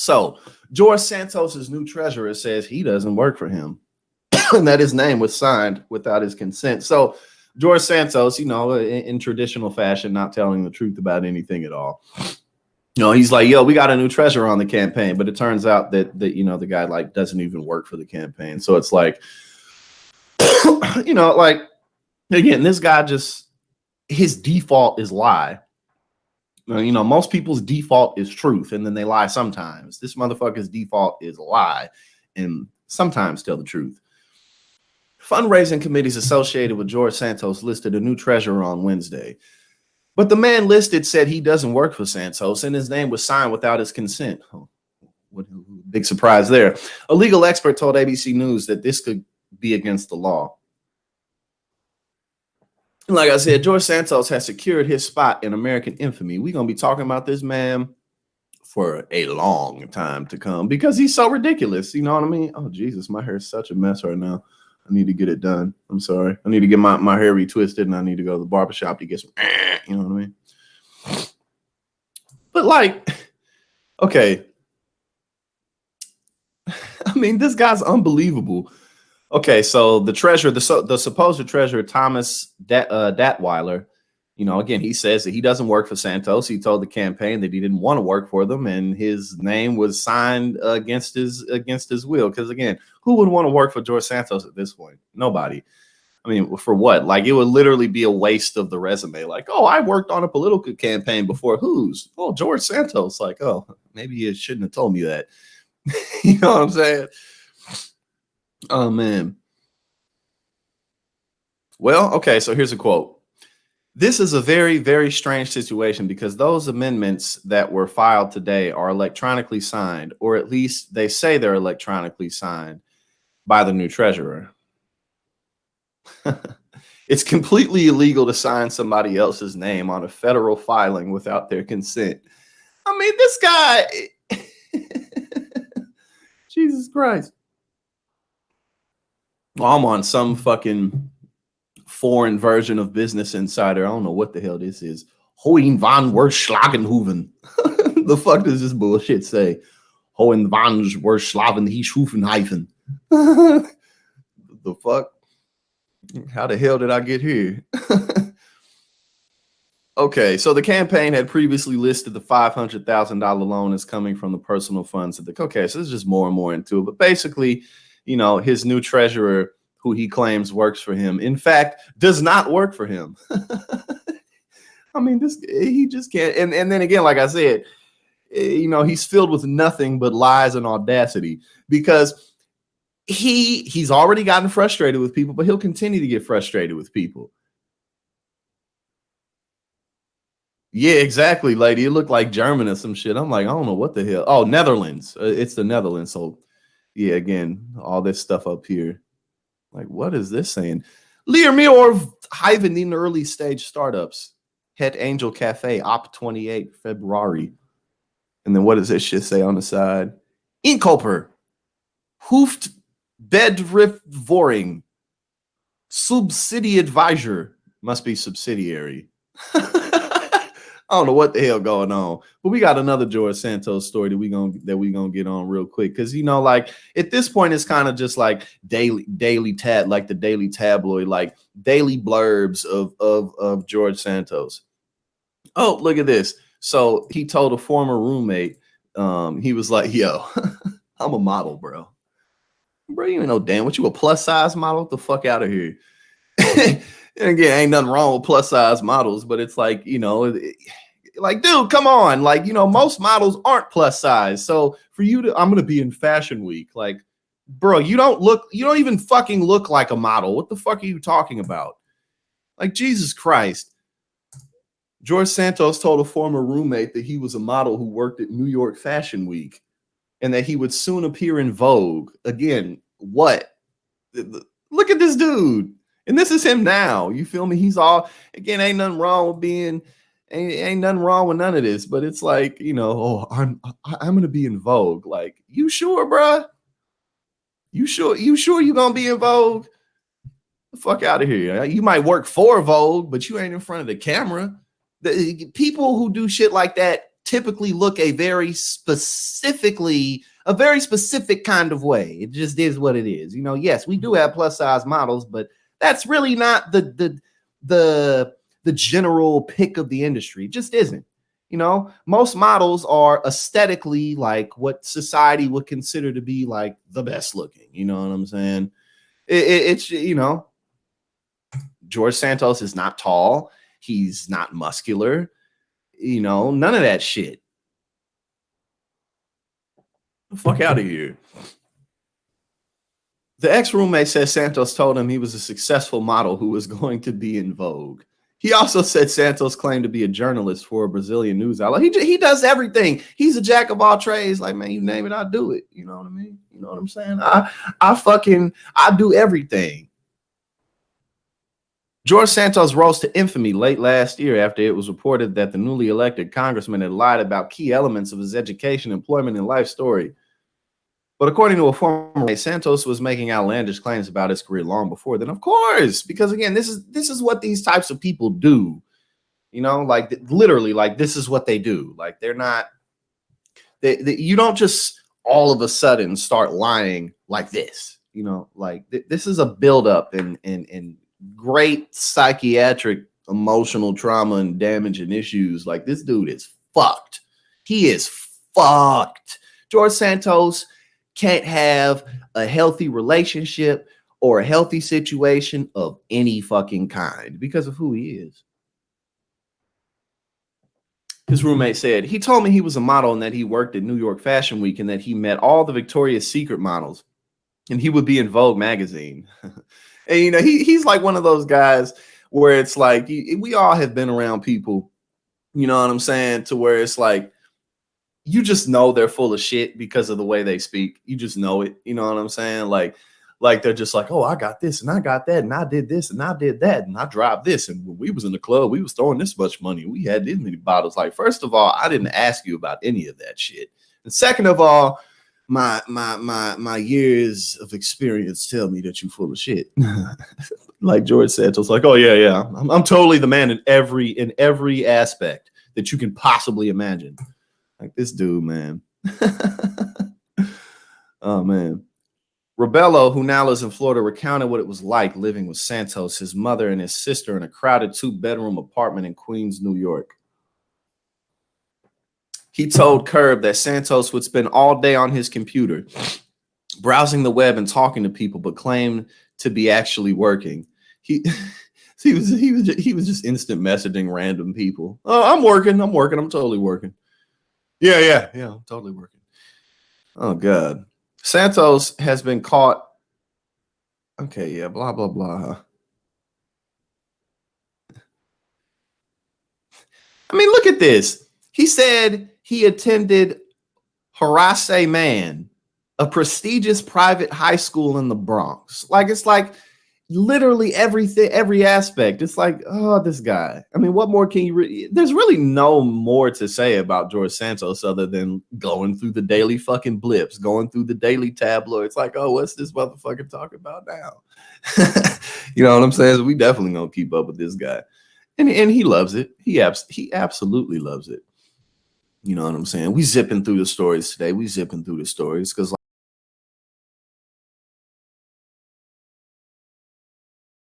So George Santos's new treasurer says he doesn't work for him and that his name was signed without his consent. So George Santos, in traditional fashion, not telling the truth about anything at all. He's like, yo, we got a new treasurer on the campaign, but it turns out that the guy like doesn't even work for the campaign. So it's like, like, again, this guy his default is lie. Most people's default is truth, and then they lie sometimes. This motherfucker's default is lie and sometimes tell the truth. Fundraising committees associated with George Santos listed a new treasurer on Wednesday. But the man listed said he doesn't work for Santos, and his name was signed without his consent. Oh, what a big surprise there. A legal expert told ABC News that this could be against the law. Like I said, George Santos has secured his spot in American infamy. We're going to be talking about this man for a long time to come because he's so ridiculous. You know what I mean? Oh, Jesus, my hair is such a mess right now. I need to get it done. I'm sorry. I need to get my hair retwisted, and I need to go to the barbershop to get some, you know what I mean? But like, okay. I mean, this guy's unbelievable. Okay, so the treasurer, the supposed treasurer, Thomas Datweiler, again, he says that he doesn't work for Santos. He told the campaign that he didn't want to work for them, and his name was signed against his will. Because again, who would want to work for George Santos at this point? Nobody. I mean, for what? Like, it would literally be a waste of the resume. Like, oh, I worked on a political campaign before. Whose? Oh, George Santos. Like, oh, maybe you shouldn't have told me that. You know what I'm saying? Oh, man. Well, okay, so here's a quote. This is a very, very strange situation because those amendments that were filed today are electronically signed, or at least they say they're electronically signed by the new treasurer. It's completely illegal to sign somebody else's name on a federal filing without their consent. I mean, this guy, Jesus Christ. Well, I'm on some fucking foreign version of Business Insider. I don't know what the hell this is. Hohen van Werschlagenhoven. The fuck does this bullshit say? Hohen van Werschlagenhofen. The fuck? How the hell did I get here? Okay, so the campaign had previously listed the $500,000 loan as coming from the personal funds of the. Okay, so there's just more and more into it. But basically, his new treasurer, who he claims works for him, in fact, does not work for him. I mean, he just can't. And then again, like I said, he's filled with nothing but lies and audacity because he's already gotten frustrated with people, but he'll continue to get frustrated with people. Yeah, exactly, lady. It looked like German or some shit. I'm like, I don't know what the hell. Oh, Netherlands. It's the Netherlands. So yeah, again, all this stuff up here. Like, what is this saying? Leermeer Hyven in early stage startups. Het Angel Cafe, op 28 February. And then what does this shit say on the side? Inkoper. Hoeft bedrifvoring. Subsidy advisor. Must be subsidiary. I don't know what the hell going on, but we got another George Santos story that we gonna get on real quick because like at this point it's kind of just like daily tab, like the daily tabloid, like daily blurbs of George Santos. Oh, look at this. So he told a former roommate, he was like, "Yo, I'm a model, bro. Bro, you ain't no damn what you a plus size model? Get the fuck out of here." And again, ain't nothing wrong with plus size models, but it's like, like, dude, come on. Like, most models aren't plus size. So for you I'm going to be in Fashion Week. Like, bro, you don't even fucking look like a model. What the fuck are you talking about? Like, Jesus Christ. George Santos told a former roommate that he was a model who worked at New York Fashion Week and that he would soon appear in Vogue. Again, what? Look at this dude. And this is him now. You feel me? He's all, again, ain't nothing wrong with ain't nothing wrong with none of this. But it's like, oh, I'm going to be in Vogue. Like, you sure, bruh? You sure you're going to be in Vogue? The fuck out of here. You might work for Vogue, but you ain't in front of the camera. The people who do shit like that typically look a very specific kind of way. It just is what it is. You know, yes, we do have plus size models, but that's really not the general pick of the industry. It just isn't. You know, most models are aesthetically like what society would consider to be like the best looking. You know what I'm saying? It's, you know, George Santos is not tall. He's not muscular. You know, none of that shit. The fuck out of here. The ex-roommate says Santos told him he was a successful model who was going to be in vogue. He also said Santos claimed to be a journalist for a Brazilian news outlet. He does everything. He's a jack of all trades. Like, man, you name it, I do it. You know what I mean? You know what I'm saying? I do everything. George Santos rose to infamy late last year after it was reported that the newly elected congressman had lied about key elements of his education, employment, and life story. But according to a former, Santos was making outlandish claims about his career long before then. Of course, because again, this is what these types of people do. You know, like literally, like this is what they do. Like they're not. You don't just all of a sudden start lying like this. You know, like this is a buildup and great psychiatric, emotional trauma and damage and issues. Like this dude is fucked. He is fucked. George Santos can't have a healthy relationship or a healthy situation of any fucking kind because of who he is. His roommate said, he told me he was a model and that he worked at New York Fashion Week and that he met all the Victoria's Secret models and he would be in Vogue magazine. And, you know, he's like one of those guys where it's like, we all have been around people, you know what I'm saying, to where it's like, you just know they're full of shit because of the way they speak. You just know it. You know what I'm saying? Like they're just like, oh, I got this and I got that and I did this and I did that and I dropped this and when we was in the club, we was throwing this much money. We had this many bottles. Like, first of all, I didn't ask you about any of that shit. And second of all, my years of experience tell me that you're full of shit. Like George Santos, like, oh yeah, I'm totally the man in every aspect that you can possibly imagine. Like this dude, man. Oh, man. Rebello, who now lives in Florida, recounted what it was like living with Santos, his mother, and his sister in a crowded 2-bedroom apartment in Queens, New York. He told Curb that Santos would spend all day on his computer, browsing the web and talking to people, but claimed to be actually working. He was just instant messaging random people. Oh, I'm working. I'm totally working. Yeah, I'm totally working. Oh, God. Santos has been caught. Okay, yeah, blah, blah, blah. I mean, look at this. He said he attended Horace Mann, a prestigious private high school in the Bronx. Like, it's like literally everything, every aspect. It's like, oh, this guy. I mean, what more can you there's really no more to say about George Santos other than going through the daily fucking blips, going through the daily tabloids. Like, oh, what's this motherfucker talking about now? You know what I'm saying? So we definitely gonna keep up with this guy. And he loves it. He absolutely loves it. You know what I'm saying? We zipping through the stories today. We zipping through the stories because